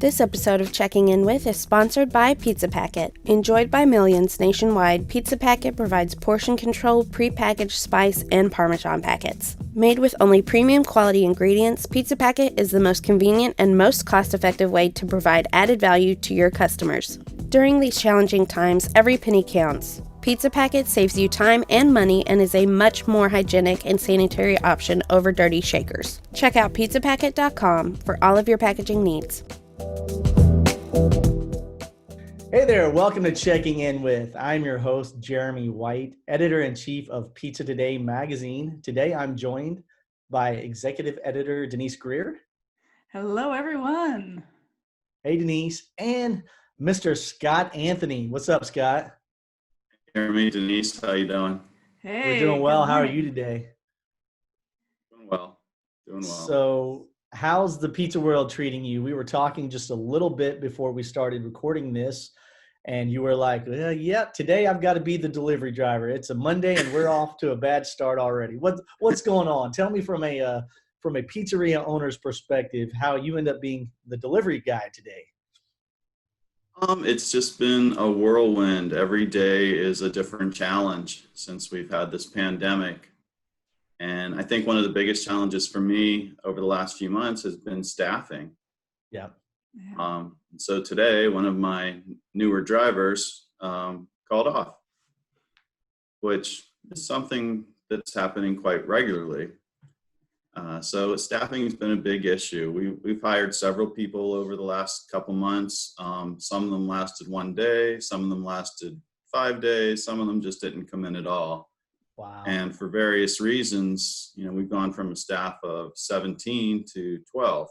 This episode of Checking In With is sponsored by Pizza Packet. Enjoyed by millions nationwide, Pizza Packet provides portion-controlled, prepackaged spice and Parmesan packets. Made with only premium quality ingredients, Pizza Packet is the most convenient and most cost-effective way to provide added value to your customers. During these challenging times, every penny counts. Pizza Packet saves you time and money and is a much more hygienic and sanitary option over dirty shakers. Check out pizzapacket.com for all of your packaging needs. Hey there, welcome to Checking In With. I'm your host, Jeremy White, editor-in-chief of Pizza Today magazine. Today I'm joined by executive editor Denise Greer. Hello, everyone. Hey, Denise. And Mr. Scott Anthony. What's up, Scott? Jeremy, Denise, how you doing? Hey. We're doing well. How are you today? Doing well. So, how's the pizza world treating you? We were talking just a little bit before we started recording this, and you were like, yeah, today I've got to be the delivery driver. It's a Monday, and we're off to a bad start already. What's going on? Tell me from a pizzeria owner's perspective how you end up being the delivery guy today. It's just been a whirlwind. Every day is a different challenge since we've had this pandemic. And I think one of the biggest challenges for me over the last few months has been staffing. Yeah. So today, one of my newer drivers called off, which is something that's happening quite regularly. So staffing has been a big issue. We've hired several people over the last couple months. Some of them lasted one day, some of them lasted 5 days, some of them just didn't come in at all. Wow. And for various reasons, we've gone from a staff of 17 to 12.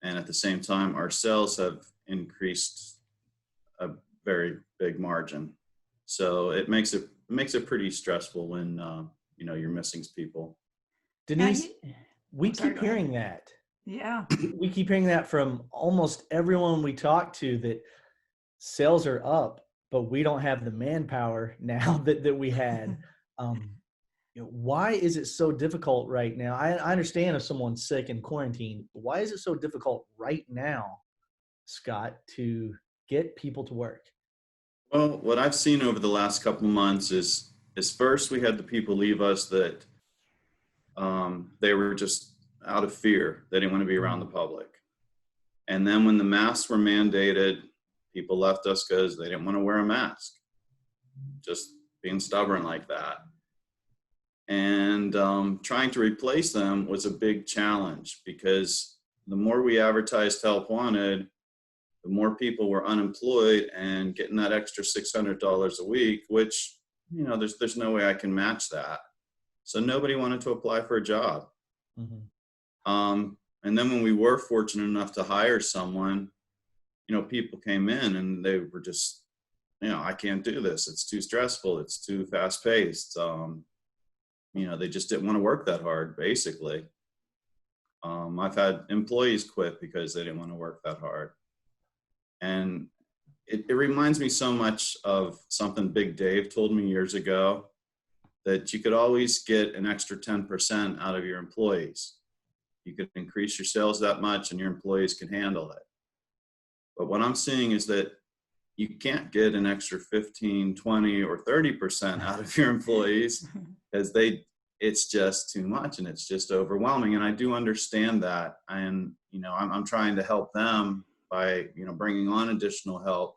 And at the same time, our sales have increased a very big margin. So it makes it pretty stressful when you're missing people. Denise, we keep hearing that. Yeah. We keep hearing that from almost everyone we talk to, that sales are up, but we don't have the manpower now that we had. Why is it so difficult right now? I understand if someone's sick in quarantine, but why is it so difficult right now, Scott, to get people to work? Well, what I've seen over the last couple of months is first we had the people leave us that they were just out of fear. They didn't want to be around the public. And then when the masks were mandated, people left us because they didn't want to wear a mask. Just being stubborn like that. And trying to replace them was a big challenge, because the more we advertised help wanted, the more people were unemployed and getting that extra $600 a week, which there's no way I can match that. So nobody wanted to apply for a job. Mm-hmm. And then when we were fortunate enough to hire someone, people came in and they were just, I can't do this. It's too stressful. It's too fast paced. They just didn't want to work that hard, basically. I've had employees quit because they didn't want to work that hard. And it reminds me so much of something Big Dave told me years ago, that you could always get an extra 10% out of your employees. You could increase your sales that much and your employees can handle it. But what I'm seeing is that you can't get an extra 15, 20, or 30% out of your employees, because it's just too much and it's just overwhelming. And I do understand that. And, I'm trying to help them by, bringing on additional help.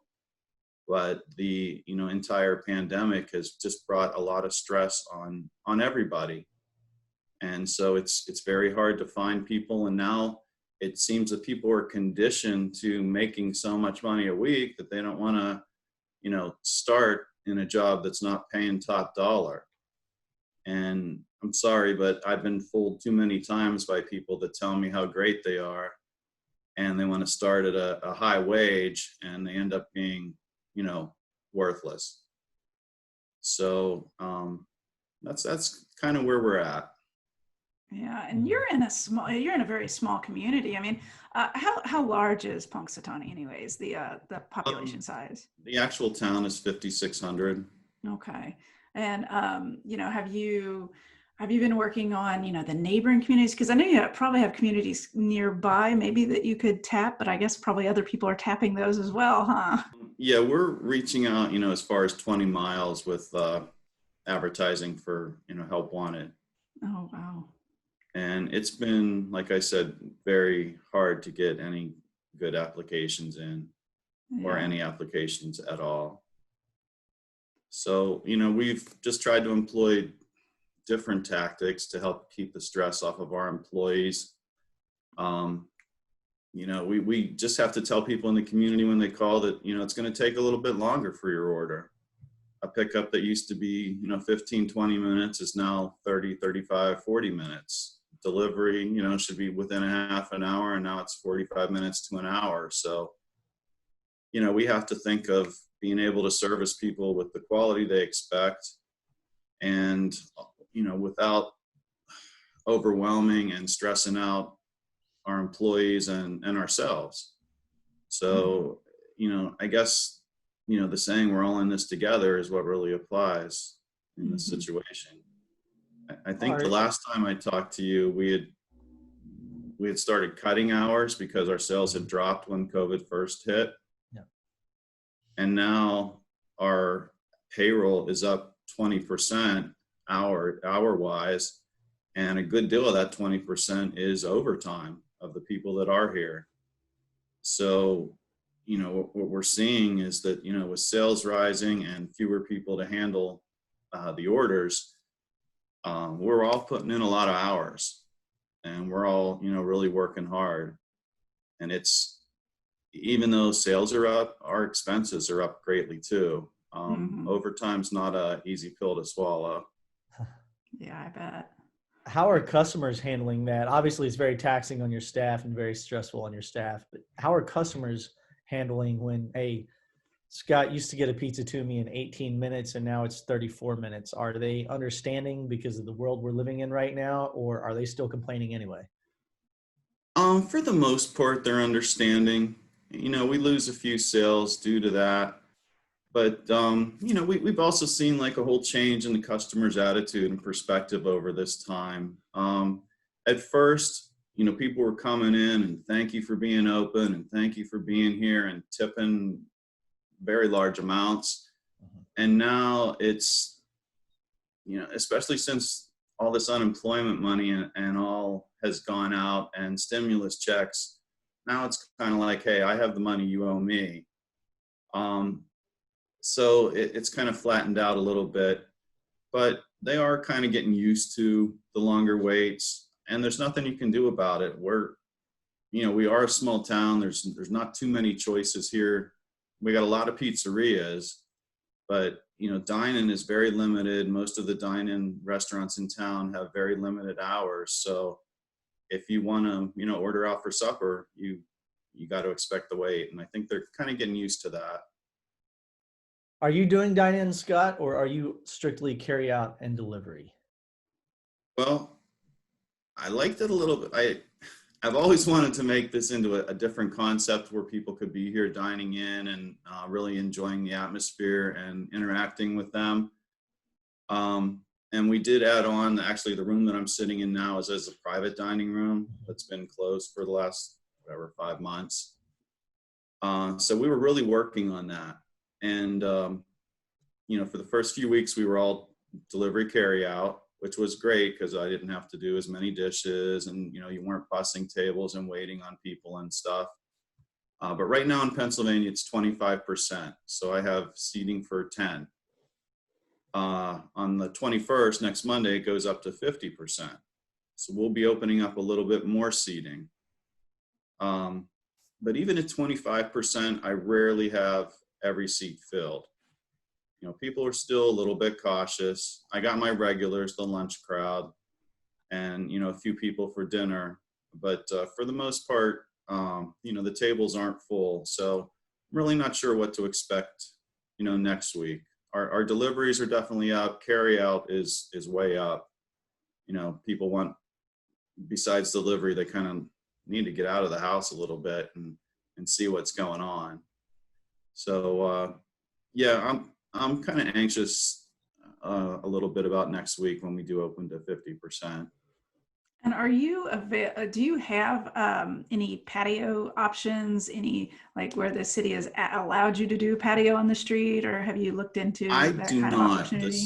But the entire pandemic has just brought a lot of stress on everybody, and so it's very hard to find people. And now it seems that people are conditioned to making so much money a week that they don't want to start in a job that's not paying top dollar. And I'm sorry, but I've been fooled too many times by people that tell me how great they are, and they want to start at a high wage, and they end up being worthless. So that's kind of where we're at. Yeah, and you're in a very small community. I mean, how large is Punxsutawney, anyways? The population size. The actual town is 5,600. Okay, and have you Have you been working on, the neighboring communities? Because I know you probably have communities nearby, maybe that you could tap, but I guess probably other people are tapping those as well, huh? Yeah, we're reaching out, as far as 20 miles with advertising for, help wanted. Oh, wow. And it's been, like I said, very hard to get any good applications in or Yeah. any applications at all. So, we've just tried to employ different tactics to help keep the stress off of our employees. We just have to tell people in the community when they call that, it's going to take a little bit longer for your order. A pickup that used to be, 15, 20 minutes is now 30, 35, 40 minutes. Delivery, should be within a half an hour, and now it's 45 minutes to an hour. So, we have to think of being able to service people with the quality they expect and, without overwhelming and stressing out our employees and ourselves. So, I guess, the saying we're all in this together is what really applies in this situation. I think the last time I talked to you, we had started cutting hours because our sales had dropped when COVID first hit. Yeah. And now our payroll is up 20% hour wise. And a good deal of that 20% is overtime of the people that are here. So, what we're seeing is that, with sales rising and fewer people to handle the orders, we're all putting in a lot of hours, and we're all, really working hard. And it's, even though sales are up, our expenses are up greatly too. Overtime's not an easy pill to swallow. Yeah, I bet. How are customers handling that? Obviously, it's very taxing on your staff and very stressful on your staff, but how are customers handling when, hey, Scott used to get a pizza to me in 18 minutes and now it's 34 minutes? Are they understanding because of the world we're living in right now, or are they still complaining anyway? For the most part, they're understanding. We lose a few sales due to that. But, we've also seen like a whole change in the customer's attitude and perspective over this time. At first, people were coming in and thank you for being open and thank you for being here and tipping very large amounts. And now it's, especially since all this unemployment money and all has gone out and stimulus checks, now it's kind of like, hey, I have the money, you owe me. So it's kind of flattened out a little bit, but they are kind of getting used to the longer waits, and there's nothing you can do about it. We are a small town. There's not too many choices here. We got a lot of pizzerias, but dine-in is very limited. Most of the dine-in restaurants in town have very limited hours. So if you want to, order out for supper, you got to expect the wait. And I think they're kind of getting used to that. Are you doing dine-in, Scott, or are you strictly carry out and delivery? Well, I liked it a little bit. I've always wanted to make this into a different concept where people could be here dining in and really enjoying the atmosphere and interacting with them. And we did add on, actually, the room that I'm sitting in now is as a private dining room that's been closed for the last, 5 months. So we were really working on that. And, for the first few weeks, we were all delivery carry out, which was great because I didn't have to do as many dishes and, you weren't bussing tables and waiting on people and stuff. But right now in Pennsylvania, it's 25%. So I have seating for 10. On the 21st, next Monday, it goes up to 50%. So we'll be opening up a little bit more seating. But even at 25%, I rarely have every seat filled. People are still a little bit cautious. I got my regulars, the lunch crowd, and, a few people for dinner. But for the most part, the tables aren't full. So I'm really not sure what to expect, next week. Our deliveries are definitely up. Carry out is way up. People want, besides delivery, they kind of need to get out of the house a little bit and see what's going on. So, yeah, I'm kind of anxious a little bit about next week when we do open to 50%. And are you, do you have any patio options, any like where the city has allowed you to do patio on the street, or have you looked into I that do kind of not. opportunity?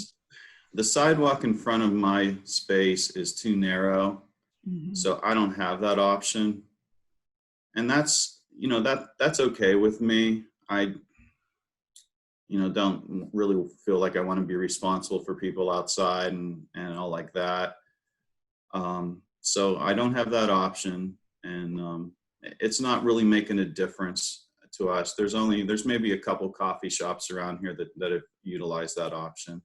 The sidewalk in front of my space is too narrow, Mhm. so I don't have that option. And that's, that's okay with me. I, don't really feel like I want to be responsible for people outside and all like that. So I don't have that option, and it's not really making a difference to us. There's maybe a couple coffee shops around here that have utilized that option.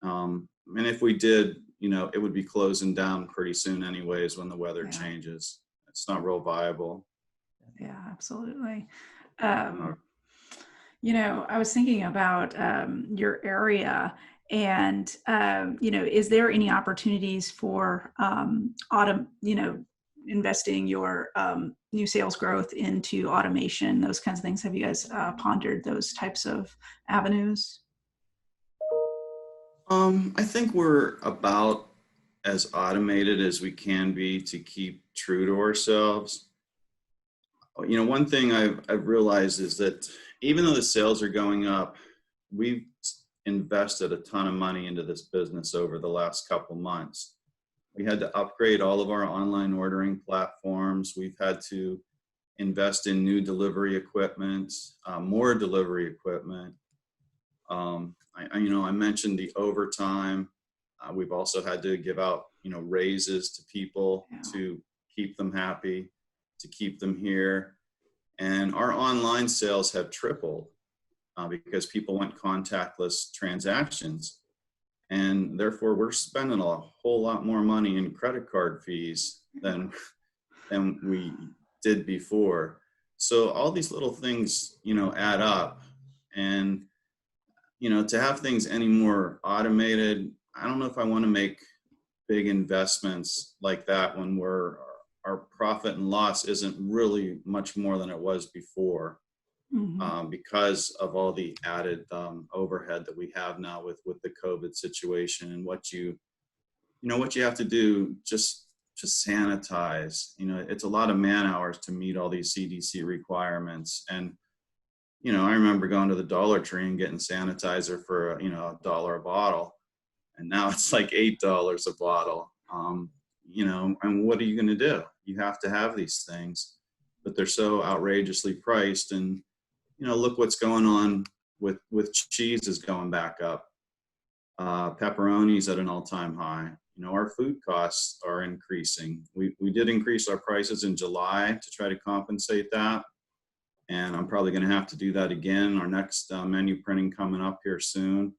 And if we did, it would be closing down pretty soon anyways when the weather Yeah. changes. It's not real viable. Yeah, absolutely. Uh, I was thinking about your area, and is there any opportunities for investing your new sales growth into automation, those kinds of things? Have you guys pondered those types of avenues? I think we're about as automated as we can be to keep true to ourselves. One thing I've realized is that even though the sales are going up, we've invested a ton of money into this business over the last couple months. We had to upgrade all of our online ordering platforms. We've had to invest in new delivery equipment, more delivery equipment. I mentioned the overtime. We've also had to give out, raises to people to keep them happy, to keep them here. And our online sales have tripled because people want contactless transactions. And therefore, we're spending a whole lot more money in credit card fees than we did before. So all these little things, add up. And, to have things any more automated, I don't know if I want to make big investments like that when our profit and loss isn't really much more than it was before. Mm-hmm. Because of all the added overhead that we have now with the COVID situation and what you have to do just sanitize. It's a lot of man hours to meet all these CDC requirements. And, I remember going to the Dollar Tree and getting sanitizer for, $1 a bottle. And now it's like $8 a bottle. And what are you going to do? You have to have these things, but they're so outrageously priced. And, look what's going on with cheese is going back up. Pepperoni's at an all-time high. Our food costs are increasing. We did increase our prices in July to try to compensate that. And I'm probably going to have to do that again. Our next menu printing coming up here soon.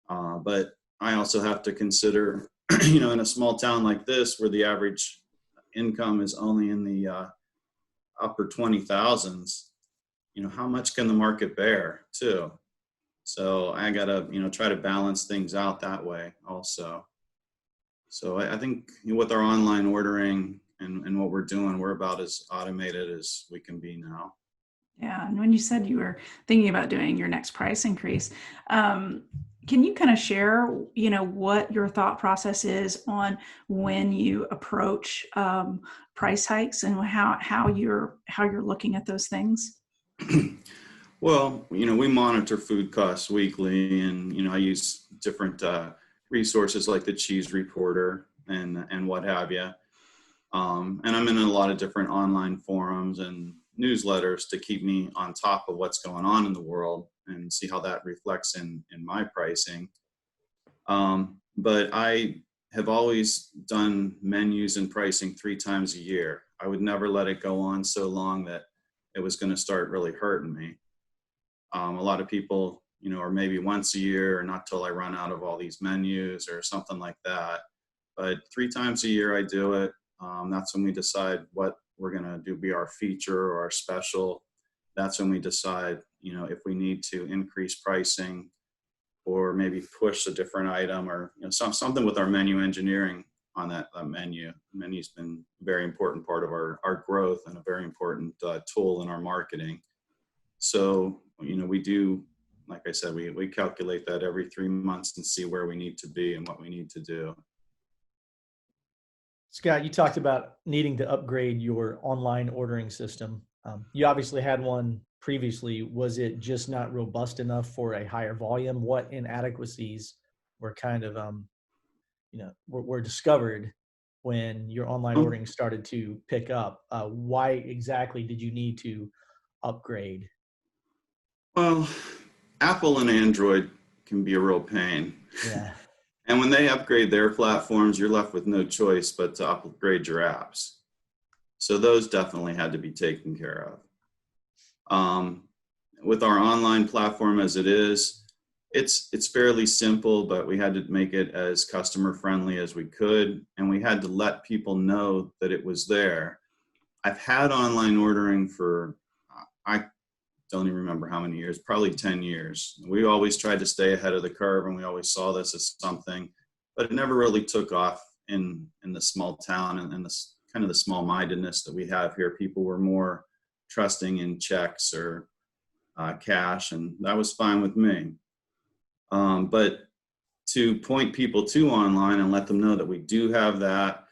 But I also have to consider, in a small town like this where the average income is only in the upper 20,000s, how much can the market bear too? So I got to, try to balance things out that way also. So I think with our online ordering and what we're doing, we're about as automated as we can be now. Yeah, and when you said you were thinking about doing your next price increase, can you kind of share, what your thought process is on when you approach price hikes and how you're looking at those things? Well, we monitor food costs weekly, and I use different resources like the Cheese Reporter and what have you. And I'm in a lot of different online forums and newsletters to keep me on top of what's going on in the world and see how that reflects in my pricing. But I have always done menus and pricing 3 times a year. I would never let it go on so long that it was going to start really hurting me. A lot of people, or maybe once a year or not till I run out of all these menus or something like that. But 3 times a year I do it. That's when we decide what we're going to do, be our feature or our special. That's when we decide, if we need to increase pricing or maybe push a different item or something with our menu engineering on that menu. Menu's been a very important part of our growth and a very important tool in our marketing. So, we do like I said, we calculate that every 3 months and see where we need to be and what we need to do. Scott, you talked about needing to upgrade your online ordering system. You obviously had one previously. Was it just not robust enough for a higher volume? What inadequacies were kind of, were discovered when your online ordering started to pick up? Why exactly did you need to upgrade? Well, Apple and Android can be a real pain. Yeah. And when they upgrade their platforms, you're left with no choice but to upgrade your apps. So those definitely had to be taken care of. With our online platform as it is, it's fairly simple, but we had to make it as customer friendly as we could. And we had to let people know that it was there. I've had online ordering for, I don't even remember how many years, probably 10 years. We always tried to stay ahead of the curve, and we always saw this as something, but it never really took off in the small town and this kind of the small mindedness that we have here. People were more trusting in checks or cash, and that was fine with me. But to point people to online and let them know that we do have that,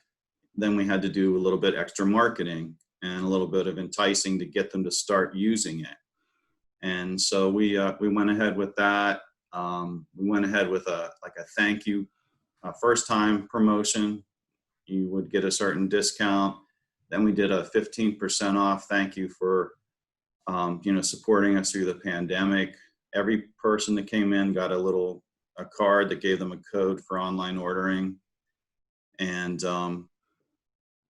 then we had to do a little bit extra marketing and a little bit of enticing to get them to start using it. And so we went ahead with that. We went ahead with a thank you, first time promotion. You would get a certain discount. Then we did a 15% off thank you for supporting us through the pandemic. Every person that came in got a card that gave them a code for online ordering. And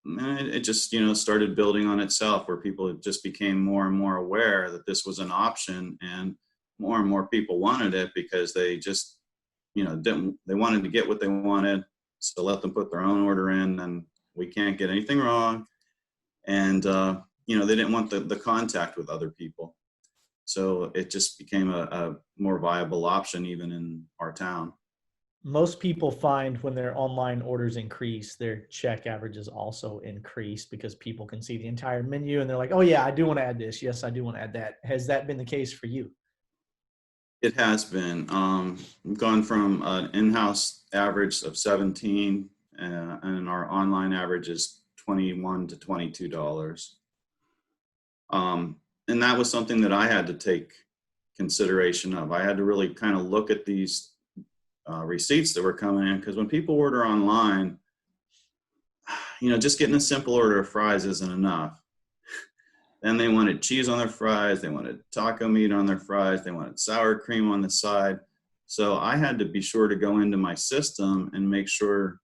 it just, started building on itself, where people just became more and more aware that this was an option, and more people wanted it because they just, they wanted to get what they wanted. So let them put their own order in, and we can't get anything wrong. And, they didn't want the contact with other people. So it just became a more viable option even in our town. Most people find when their online orders increase, their check averages also increase because people can see the entire menu and they're like, oh yeah, I do want to add this. Yes, I do want to add that. Has that been the case for you? It has been. We've gone from an in-house average of 17 and our online average is $21 to $22. And that was something that I had to take consideration of. I had to really kind of look at these receipts that were coming in, because when people order online, just getting a simple order of fries isn't enough. Then they wanted cheese on their fries, they wanted taco meat on their fries, they wanted sour cream on the side. So I had to be sure to go into my system and make sure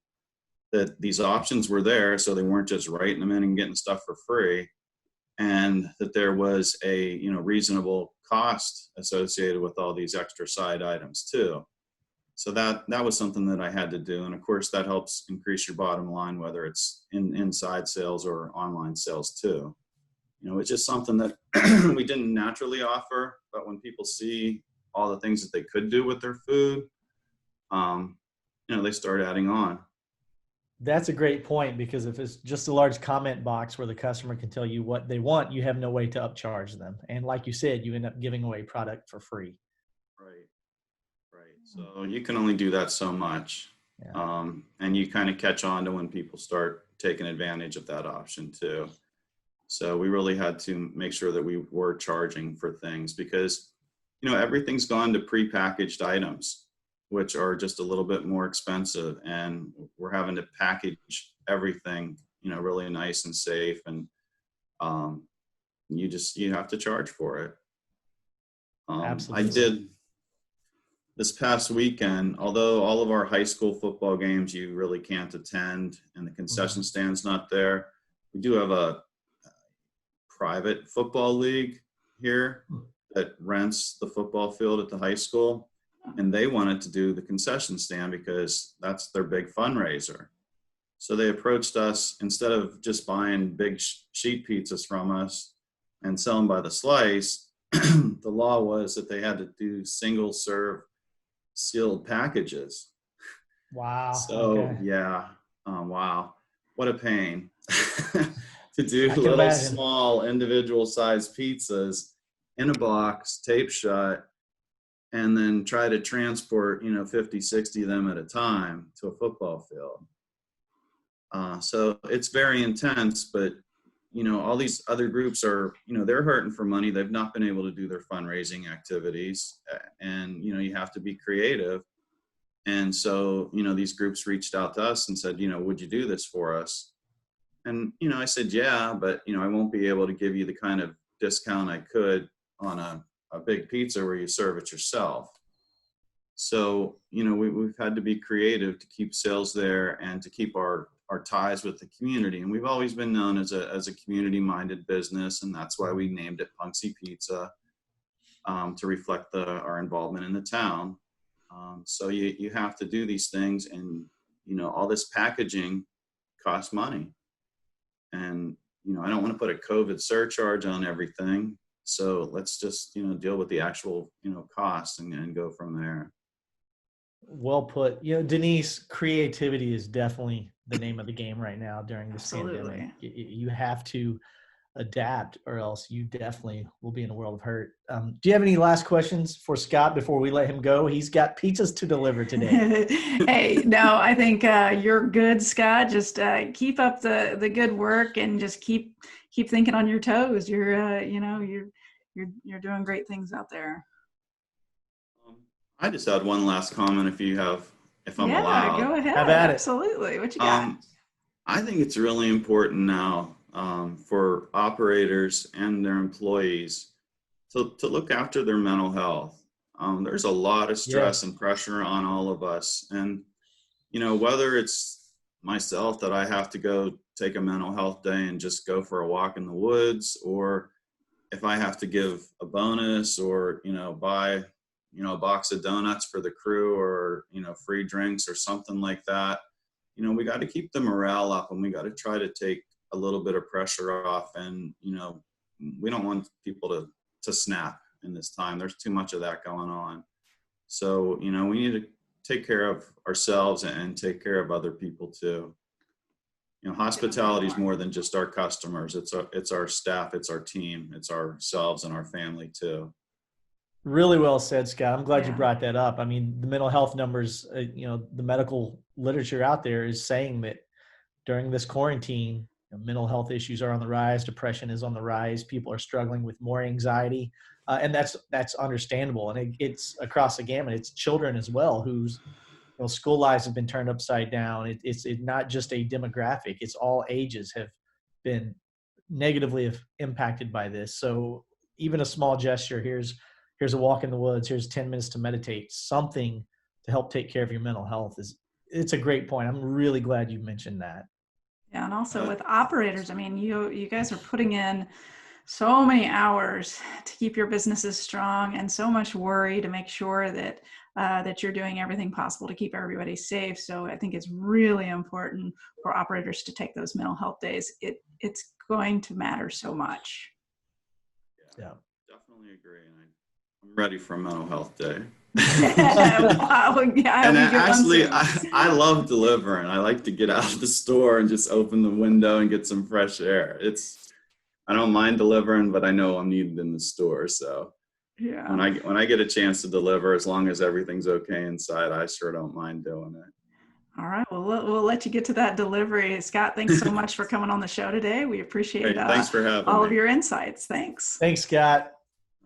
that these options were there, so they weren't just writing them in and getting stuff for free, and that there was a reasonable cost associated with all these extra side items too. So that was something that I had to do. And of course that helps increase your bottom line, whether it's inside sales or online sales too. It's just something that we didn't naturally offer, but when people see all the things that they could do with their food, they start adding on. That's a great point, because if it's just a large comment box where the customer can tell you what they want, you have no way to upcharge them. And like you said, you end up giving away product for free. Right. So you can only do that so much. Yeah. And you kind of catch on to when people start taking advantage of that option too. So we really had to make sure that we were charging for things, because, everything's gone to prepackaged items, which are just a little bit more expensive, and we're having to package everything, really nice and safe. And you have to charge for it. Absolutely. I did this past weekend, although all of our high school football games you really can't attend and the concession stand's not there, we do have a private football league here that rents the football field at the high school, and they wanted to do the concession stand because that's their big fundraiser. So they approached us, instead of just buying big sheet pizzas from us and sell them by the slice. The law was that they had to do single serve sealed packages. Wow. So okay. yeah, wow, what a pain to do I can little imagine. small individual sized pizzas in a box, tape shut, and then try to transport, 50, 60 of them at a time to a football field. So it's very intense, but, all these other groups are, they're hurting for money. They've not been able to do their fundraising activities, and, you have to be creative. And so, these groups reached out to us and said, would you do this for us? And, I said, yeah, but, I won't be able to give you the kind of discount I could on a big pizza where you serve it yourself. So, we've had to be creative to keep sales there and to keep our ties with the community. And we've always been known as a community-minded business, and that's why we named it Punxsy Pizza, to reflect our involvement in the town. So you have to do these things, and, all this packaging costs money. And, I don't want to put a COVID surcharge on everything. So let's just, deal with the actual, costs and go from there. Well put. Denise, creativity is definitely the name of the game right now during this pandemic. You have to adapt, or else you definitely will be in a world of hurt. Do you have any last questions for Scott before we let him go? He's got pizzas to deliver today. Hey, no, I think you're good, Scott. Just keep up the good work, and just keep thinking on your toes. You're doing great things out there. I just had one last comment, if I'm allowed. Yeah, go ahead. Have at it. Absolutely. What you got? I think it's really important now for operators and their employees to look after their mental health. There's a lot of stress and pressure on all of us. And, whether it's myself that I have to go take a mental health day and just go for a walk in the woods, or if I have to give a bonus or, buy a box of donuts for the crew, or, free drinks or something like that. We got to keep the morale up, and we got to try to take a little bit of pressure off. And, we don't want people to snap in this time. There's too much of that going on. So, we need to take care of ourselves and take care of other people too. Hospitality is more than just our customers. It's our staff, it's our team, it's ourselves and our family too. Really well said, Scott. I'm glad you brought that up. I mean, the mental health numbers, the medical literature out there is saying that during this quarantine, mental health issues are on the rise. Depression is on the rise. People are struggling with more anxiety. And that's understandable. And it's across the gamut. It's children as well whose school lives have been turned upside down. It's not just a demographic. It's all ages have been negatively impacted by this. So even a small gesture, here's a walk in the woods, here's 10 minutes to meditate, something to help take care of your mental health it's a great point. I'm really glad you mentioned that. Yeah. And also with operators, I mean, you guys are putting in so many hours to keep your businesses strong, and so much worry to make sure that that you're doing everything possible to keep everybody safe. So I think it's really important for operators to take those mental health days. It's going to matter so much. Yeah, definitely agree. And I'm ready for a mental health day. Wow, yeah, and actually, I love delivering. I like to get out of the store and just open the window and get some fresh air. I don't mind delivering, but I know I'm needed in the store. So yeah, when I get a chance to deliver, as long as everything's okay inside, I sure don't mind doing it. All right. Well, we'll let you get to that delivery. Scott, thanks so much for coming on the show today. We appreciate thanks for having all me. of your insights. Thanks. Thanks, Scott.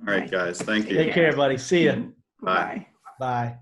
All right, guys. Thank you. Take care, buddy. See you. Bye. Bye.